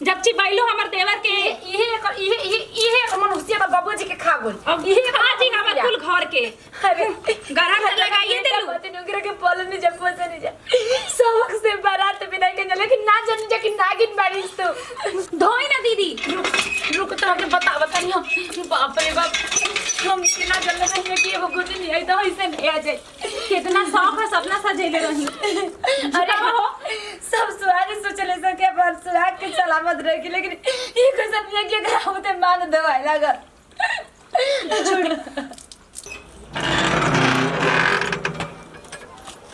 जब चिबाइलो हमर देवर के इहे मनुष्य बा बाबूजी के खा गोल अब इहे खाजी हमर कुल घर के अरे गरा घर लगाइए देलू नौकरी के पलन नहीं जब पहुंचा नहीं जा सबक से बारात बिना के ना लेकिन ना जान जा कि नागिन बारिश तो धोई ना दीदी रुक तो के बता नहीं बाप रे बाप हम कितना जल्दी नहीं कि एगो गुड नहीं आई तो ऐसे नहीं आ जाए कितना शौक है सपना सजेले रही अरे हो सब सुहाग सोचले से के पर सुहाग के सलामत रही लेकिन ये कैसे नहीं कि अगर हम ते मान दवाई लगा छोड़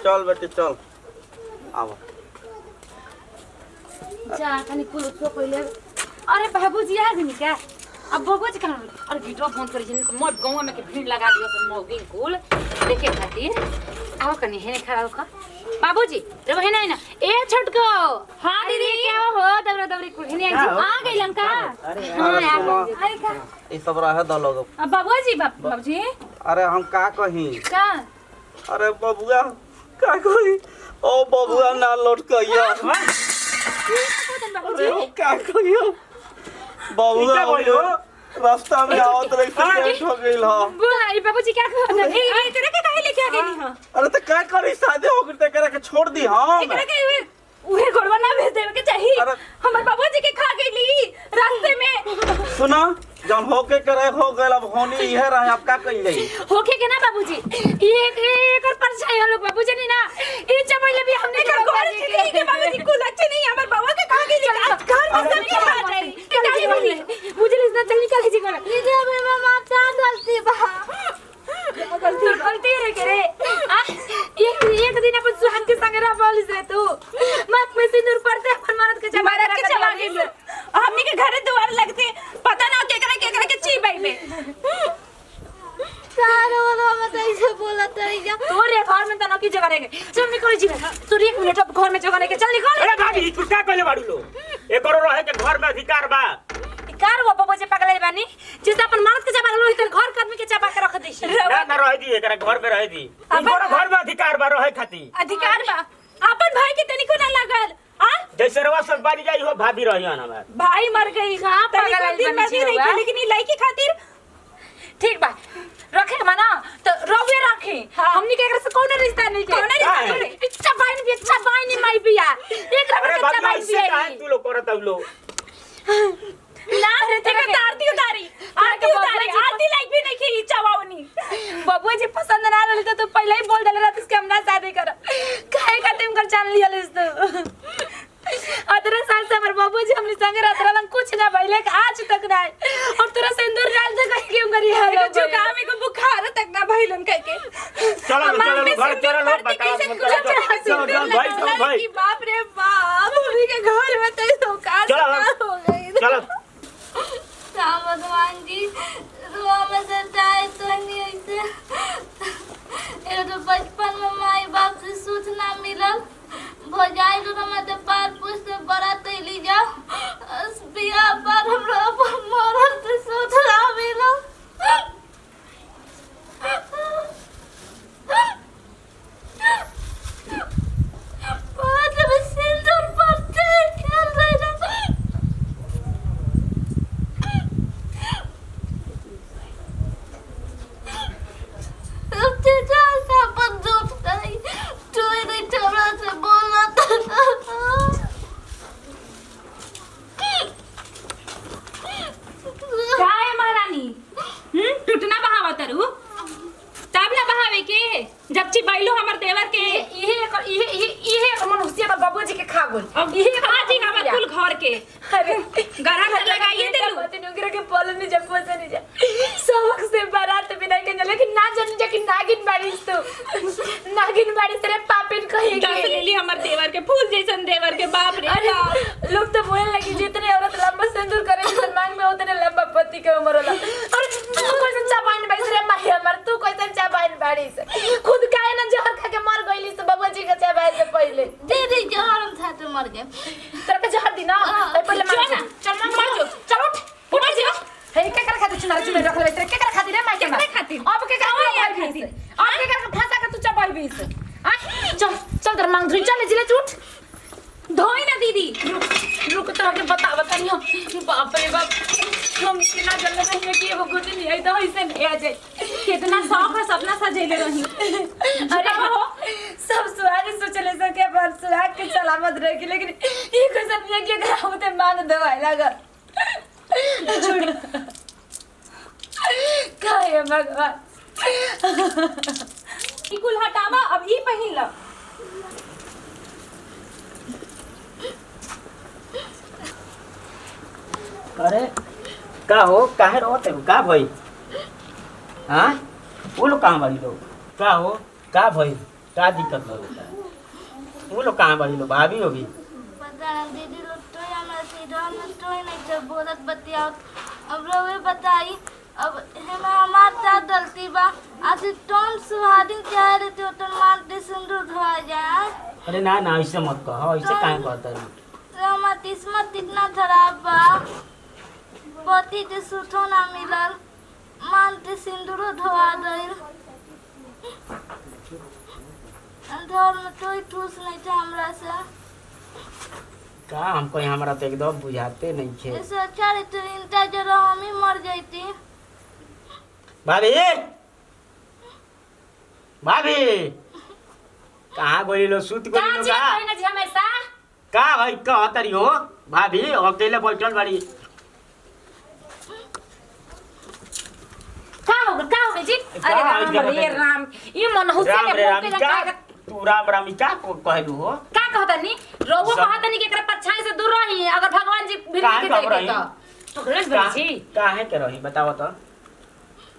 चल बेटी चल आओ जा कनी कुल उसको पहले अरे बाबूजी आ गनी क्या अब बाबूजी कहां अरे वीडियो फोन कर जिन मोर गांव में के भीड़ लगा दियो सब मौगिन कुल देखे खातिर आओ कनी है खड़ा होकर बाबूजी रे बहन है ना ए छोटको हां दीदी क्या हो दबरा दबरी कुल है आ गई लंका अरे का ये सब रहे द लोग अब बाबूजी अरे हम का कही का अरे बबुआ का कही ओ बबुआ ना लौट कहिया अरे हम का कहियो बबुआ हो रास्ता में आवत रही से लेट हो गइल ह बुलाई बाबूजी क्या कर रहे ए तेरे के काहे लेके आ गई हां अरे तो का करी शादी हो गई त करे के छोड़ दी हम एकरा के उहे गोड़वा ना भेज देवे के चाहिए अरे हमर बाबूजी के खा गईली रास्ते में सुना जब होके करे हो गइल अब होनी इहे रहे अब का कइल जाई होके के ना बाबूजी एक और परछाई हम लोग बाबूजी नहीं ना ई चबैले भी हमने कर गोल ठीक है बाबूजी कुल अच्छे नहीं हमर बाबा के खा गईली घर में सब के खा जाई निकाली बोली मुझे इतना जल्दी निकाल जी कर दीदी हमें मामा क्या गलती बा गलती रे करे एक दिन अपन सुहाग के संग रह बोलिस रे तू माथ में सिंदूर पड़ते अपन मरद के चबा के हमनी के घरे द्वार लगते पता ना केकरा के ची बाई में सारो वाला मत ऐसे बोला तरीका तोरे घर में तना की जगह रहेगे चल निकल जी तू एक मिनट अब घर में जगह लेके चल निकल अरे भाभी तू क्या कहले बाड़ू लो एकरो रहे के घर में अधिकार बा कार वो बाबू जे पगले बानी जिस अपन मर्द के चबा लो इधर घर आदमी के चबा के रख देसी ना रह दी एकरा घर में रह दी एकरो घर में अधिकार बा रहे खाती अधिकार बा अपन भाई के तनिको ना लागल आ जैसे रवा सब बानी जाई हो भाभी रही हमार भाई मर गई हां पगल दिन मर्जी रही थी लेकिन ई लड़की खातिर ठीक बा रखे माना तो रोवे रखे हमनी के एकरा से कौन रिश्ता नहीं के कौन रिश्ता अच्छा बाइन नहीं माई बिया एक रबड़ के अच्छा बाइन बिया काहे तू लोग करत अब लो ना रे तेरे आरती लाइक भी नहीं की चावावनी बबुआ जी पसंद ना रहले तो तू पहले ही बोल देले रहत कि हम ना शादी करब काहे का तुम कर जान लिया लिस तू 18 साल से हमर बाबू जी हमनी संग रहत रहलन कुछ ना भइले आज तक ना और तोरा सिंदूर डाल दे कहीं क्यों करी है जुकाम में को बुखार तक ना भइलन कह के चलो घर चलो बताओ चलो भाई बाप रे बाप मम्मी के घर में तो का हो गई चलो भगवान जी रुआ में से जाए तो नहीं ऐसे ये तो बचपन में माई बाप से सूचना मिलल भजाई तो मैं तो पार पूछते बड़ा तैली जाओ बिया पर हमरा पर मरल से सूचना मिलल बाद में सिंदूर पड़ते खेल रहे ना टूटना बहावा तरु तब ना बहावे के जब चिबाइलो हमर देवर के इहे मनुष्य बा बाबूजी के खा गोल अब इहे खाजी हमर कुल घर के अरे गरा घर लगाइए देलू नौकरी के पलन नहीं जब पहुंचा नहीं जा सबक से बारात बिना के ना लेकिन ना जान जा कि नागिन बारिश तो नागिन बारिश रे पापिन कही दस लेली हमर देवर के फूल जैसन देवर के बाप रे अरे लोग तो बोलने लगी जितने औरत लंबा सिंदूर करे उतने मांग में उतने लंबा पति के उम्र होला और तू कैसे चाबाइन बारिश रे माही हमर तू कैसे चाबाइन बारिश खुद काहे ना जहर खा के मर गईली तो बाबूजी के चाबाइन से पहले दीदी जहर हम था तो मर गए तेरे पे जहर दी ना पहले मार चल मार जो चल उठ जी हे के कर खातिर चुनार चुनार रख ले के कर खातिर रे माई के खातिर अब के कर मार भी अब के कर फंसा के तू चाबाइन भी आ चल चल तेरे मांग धुई चल जिले उठ धोई ना दीदी। रुक तो के बता नहीं बाप रे बाप हम कितना जल्दी नहीं कि एगो गोदी नहीं आई तो ऐसे नहीं आ जाए। कितना शौक है सपना सजेले रही। अरे हो सब सुहाग सोचले से के पर सुहाग के सलामत रही लेकिन ये कैसे नहीं के करावते मान दवाई लगा छोड़ काय भगवान ई कुल हटावा अब ई पहिन लो। अरे का हो काहे रोते हो का भाई हाँ वो लोग कहाँ बड़ी लोग का हो का भाई का दिक्कत हो वो लोग कहाँ बड़ी लोग भाभी होगी पता ना दीदी लोग तो हमरा सीधा में तो नहीं जब बोलत बतियाओ अब रवे बताई अब हेमा हमार साथ गलती बा आज तुम सुहागिन चाह रहे थे तो मानते सिंदूर धोआ जाए। अरे ना ना ऐसे मत कहो ऐसे काहे कहता है हमार किस्मत इतना खराब बा पति के सुठो ना मिलल मानते सिंदूर धोआ गइल अंधर में कोई ठूस नहीं था हमरा से का हमको हमारा तो एकदम बुझाते नहीं थे ऐसे अच्छा रहते इनता जरा हम ही मर जाती। भाभी भाभी कहाँ गोली लो सूत गोली लो काची का पहिना जी हमेशा का भाई कहतरी हो भाभी अकेले बैठल बड़ी का हो जी। का अरे हो राम रे राम ई मनहु से राम के रे राम भूख के का का तू राम राम का कहलू हो का कहतनी रोगो सब- कहतनी के एकरा परछाई से दूर रही अगर भगवान जी भी काहे के कब देखे रही? तो पकड़े बची काहे के रही बताओ तो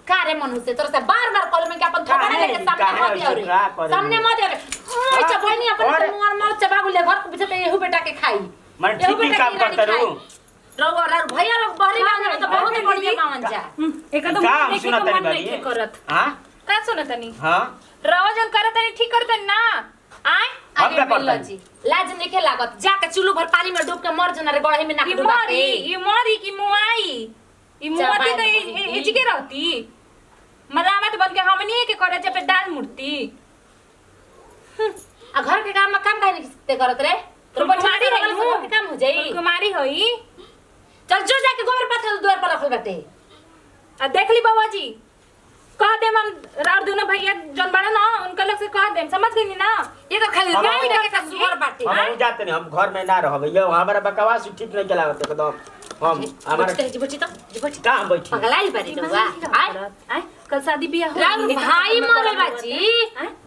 का रे मनहु से तोरा से बार-बार कॉल में के अपन थोड़ा काहे? लेके सामने काहे मत ऐसे रे का करे? सामने मत रे ओए चबनी अपन और- मुंह मार चबागु ले घर को पीछे ते एहू बेटा के खाई मैं ठीक ही काम करता रहूं रोगो भैया लोग बहरी मांगे तो बहुत बढ़िया पावन जा एकदम का हम देखे सुनत के नहीं मन नहीं बारी करत हां का सुनतनी हां रवजन करतनी ठीक करतनी ना आय हम अरे क्या मिल्ला करतनी? जी लाज नहीं के लागत जाके चुल्लू भर पानी में डूब के मर जना रे गड़ही में नाक ई डुबा मरी के ई मरी की मुआई ई मुआती तो चबाई इज के रहती मरामत बन के हमनी के करे जब दाल मूर्ति आ घर के काम में काम काहे नहीं करत रे तो कुमारी बच्चा रही के काम हो जाई कुमारी होई चल जो जाके गोबर पाथे द्वार पर रखल बाटे आ देख ली बाबा जी कह देम हम राउर दोनों भैया जन बड़ा ना उनका लोग से कह देम समझ गई ना ये तो खाली हम- गाय के का सुअर बाटे हम जाते नहीं हम घर में ना रहब ये हमारा बकवास ठीक नहीं चला एकदम हम हमारा जीबोची तो जीबोची का हम बैठी पगलाई बारी रहुआ आय आय कल शादी बियाह हो राउर भाई मरल बाजी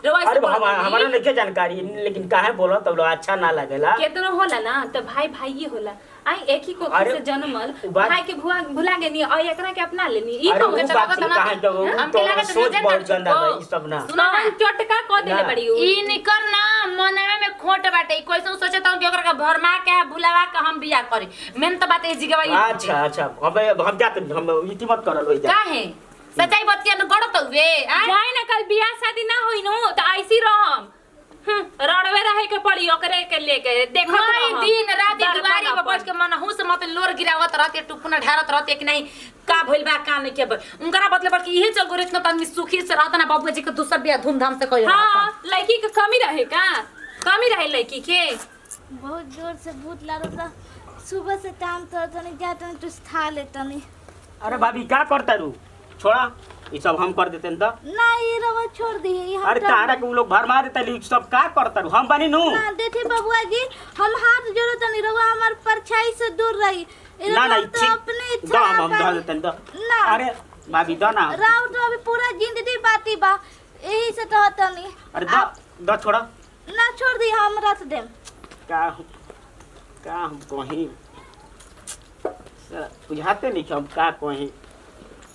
रवा अरे हमारा नहीं जानकारी लेकिन काहे बोलो तो अच्छा ना लगेला केतनो होला ना तो भाई भाई ही होला आई एक ही को अरे, से जन्मल उ बात- भाई के भुला गेनी और एकरा के अपना लेनी ई अरे कौन वो के बात चलावत थी, ना काहे तो वो हम तो के लागत सोच नजर बहुत ना गंदा छुपो। है, ई सब ना सुना नौन चटका क देले ना। बड़ी उ ई निकर ना मनवे में खोट बाटे कैसे सोचता हूं कि ओकरा के भरमा के बुलावा के हम बियाह करी मेन तो बात ए जिगवा ई अच्छा अच्छा हम जाते हम इति मत करल होई जा काहे सच्चाई बतिया न गड़त हुए आय जाए ना कल बियाह शादी ना होई नो तो ऐसी रहम रड़वे रहे के पड़ी ओकरे के लेके देखत कोई रहम। दिन रात बार दुआरी बार पर बैठ के मनहू से मत लोर गिरावत रहते टुकुना ढारत रहते कि नहीं का भइल बा का नहीं के उनकरा बदले बड़ के इहे चल गोरे इतना आदमी सुखी से रहत ना बाबू जी के दूसर बियाह धूमधाम से कइल हां लड़की के कमी रहे का कमी रहे लड़की के बहुत जोर से भूत लागत बा सुबह से काम तो तनी जा तनी कुछ खा ले तनी अरे भाभी क्या करता रू छोड़ा ये सब हम कर देते तो ना ये रवा छोड़ दी ये हम अरे कर- तारा के उ लोग भरमा देता ली सब का करता रू हम बनी नु ना देखे बबुआ जी हम हाथ जोड़ो तनी रवा हमार परछाई से दूर रही ये ना रवा ना तो अपने ठीक इच्छा हम का- धर देते तो ना। अरे भाभी दो ना राव तो अभी पूरा जिंदगी बाती बा यही से तो तनी अरे दो छोड़ा ना छोड़ दी हम रख देम का हम कहीं बुझाते नहीं कि हम का कहीं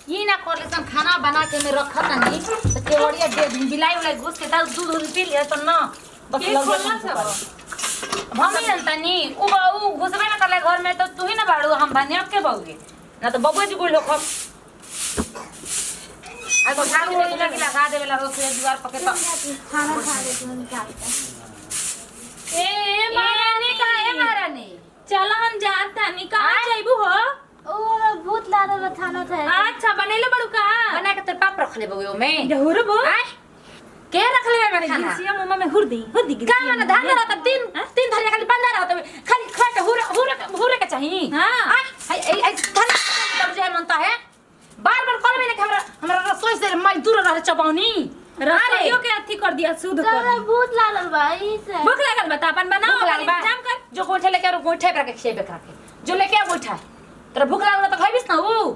ई ना कर लेसन खाना बना के में रखत नहीं तो केवड़िया दे बिलाई वाला घुस के दाल दूध दूध पी लिया तो ना बस के लग खोलना सब हम ही जानतानी उ घुसबे ना करले घर में तो तू ही ना बाड़ू हम बने अब के बहुगे ना तो बबुआ जी बोल खब आ तो झाड़ू ओड़ी लगा देवेला रोसे दीवार पके तो खाना खा ले तुम क्या ए महारानी का है महारानी चल हम जात तानी कहां जाइबू हो ओ मैं भूत लारे बथाना था अच्छा बनेले बड़ू का बना के तेरे पाप रख ले बउयो में जहुर बो आय के रख लेबे में खाना गिरसिया मुंह में हुर दी का माने धान रहता तीन धरिया खाली बंदा रहता खाली खट हुरे के चाहिए हाँ। आई धन तब जे मनता है बार कर भी नहीं हमरा रसोई से मजदूर रह चबाउनी रसोइयो के अथी कर दिया शुद्ध कर तोरा दी भूत लागल बा ई से भूख लागल बता अपन बनाओ भूख लागल बा। इंतजाम कर जो गोइठा लेके और गोइठा पे रख के खिएबे करा के जो लेके आ गोइठा तेरा भूख लागल तो खइबिस ना ऊ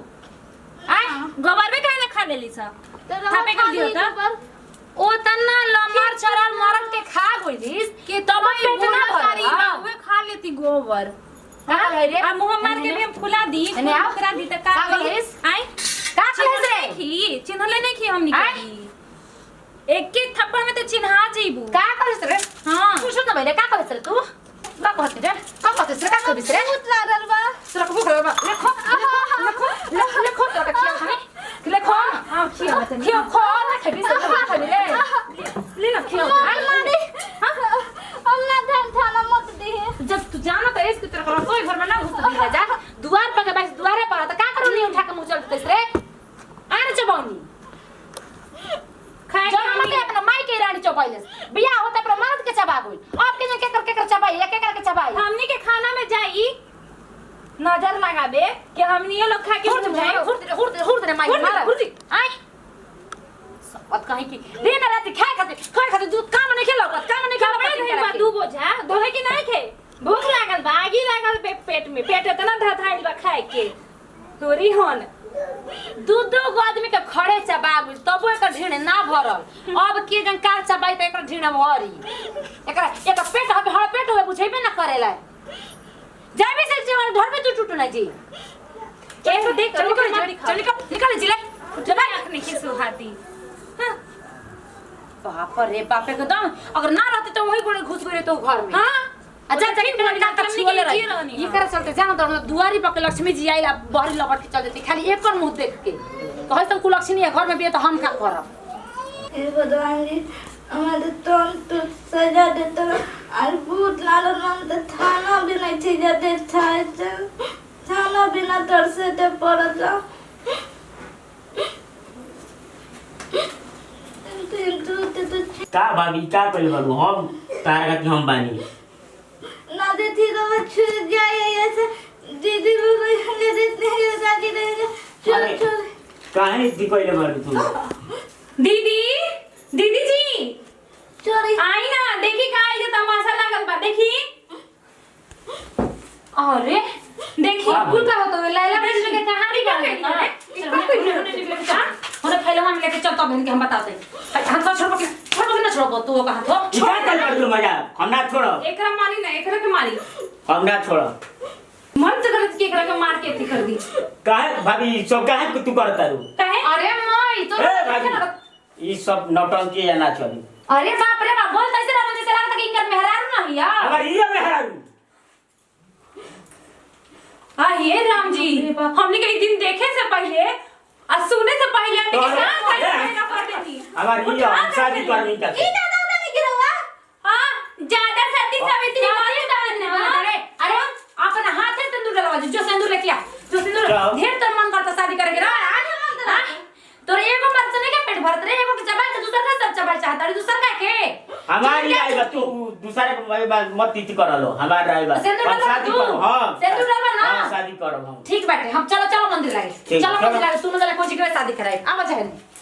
आय गोबर में काहे ना खा लेली सब तोरा थापे कर दियो त पर ओ तना लमर चरल मरद के खा गइलिस कि तब पेट ना भरी वे खा लेती गोबर का है रे आ मुंह मार के भी हम फुला दी एने आओ। करा दी त का का करी? करिस? आय का करिस रे? खी चिन्हले नहीं खी हमनी आय? के एक थप्पड़ में तो चिन्हा जइबू का करिस रे हां तू सुन भइले का करिस रे तू का कहत रे का कहत रे का करिस रे भूत लागल बा तेरा भूख लागल बा लेखो तेरा खिया खाने लेखो हां खिया बता खिया खो ना खइबिस ना खइबे रे ले ना खिया मारी हमरा धान थाना मत दी जब तू जाना तो इसकी तरफ रसोई घर में ना घुस दिया जा द्वार पर के बस द्वारे पर तो का करू नहीं उठा के मुंह चल देते रे आने चबाउनी खाए जो हमके अपना माई के रानी चबाइले बियाह होता पर मर्द के चबा गई अब के कर चबाई एक के चबाई हमनी के खाना में जाई नजर लगाबे कि हमनी ये लोग खा के हुर्द जाए हुर्द रे माई हुर्द, मार हुर्द। आई सब कहीं की दिन रात खाए खाते दूध काम नहीं खेलो काम नहीं कपड़े धोए बा खेलो दू बोझा धोए के नहीं खे भूख लागल बा आगी लागल पेट में पेट इतना धधाइल बा खाए के तोरी होन दू गो आदमी के खड़े चबा गई तबो एक ढीण ना भरल अब के जन कार चबाई त एक ढीण भरी एक पेट हबे हड़ पेट होए बुझेबे ना करेला जाबे से जीवन घर में तू टूटू ना जी एक देख चल चल निकल जिले जब रखने की सुहाती बाप रे बाप एकदम अगर ना रहते तो वही गोड़े घुस गए तो घर में हां अच्छा ठीक अच्छा बा, का छुअले रही रहनी, ये हाँ। करे चलते जाना तो दुआरी पर के लक्ष्मी जी आइला बहरी लपट के चल देती खाली एक पर मुंह देख के कहै तुम कुलक्ष्मी है घर में भी तो हम का करब हे भगवान जी हमारे तो सजा देता और भूत लागल मन तो थाना भी नहीं थी जाते थाना बिना तरसे ते पड़ता का भाभी का कइल बाबू हम तारा का हम बानी ना देती तो वो छूट जाए ऐसे दीदी वो ले देते हैं दादी रहेगा अरे, चल चल काहे इतनी कइले बाबू तू दीदी दीदी जी चोरी आई ना देखी का ये तमाशा लागल बा देखी अरे देखी हाँ, कुल का होतो लैला देख में के कहानी का होने फैलवा में लेके चल तो बहन के हम बताते हाथ तो छोड़ के ना छोड़ तू का हाथ ई का कइल बाबू मजा हम ना छोड़ो एकरा मारी ना एकरा के मारी हम ना छोड़ो मन तो करत के एकरा के मार के अथी कर दी काहे भाभी सब काहे तू करता रू काहे अरे माई तो ए भाभी ई सब नौटंकी या ना चली अरे बाप रे बाप बोल कैसे रहा मुझे लगता कि इनकर मेहरारू नहीं है अगर ई में हरारू आ ये राम जी हमने के एक दिन देखे से पहले और सुने से पहले हमने के ना कर देती अगर ई हम शादी करनी का ई दादा दादा नहीं गिरवा हां ज्यादा सती सावित्री वाली अरे अरे अपना हाथ से सिंदूर डलवा जो सिंदूर लेके आ जो सिंदूर जाओ। ढेर तर मन करता शादी करे रे आगे मन करता तोर एगो मत से नहीं के पेट भरत रे एगो के चबाई के दूसर का सब चबाई चाहता रे दूसर का के हमारी आई बा तू दूसरे को भाई बात मत तीत कर लो हमार आई बा सिंदूर हम डलवा शादी तू। करो हां सिंदूर डलवा ना। हां शादी करो हम ठीक बाटे हम चलो चलो मंदिर लागे ठीक, चलो चलो। मंदिर लागे तू मंदिर लागे कोची के शादी कराए आ मजा है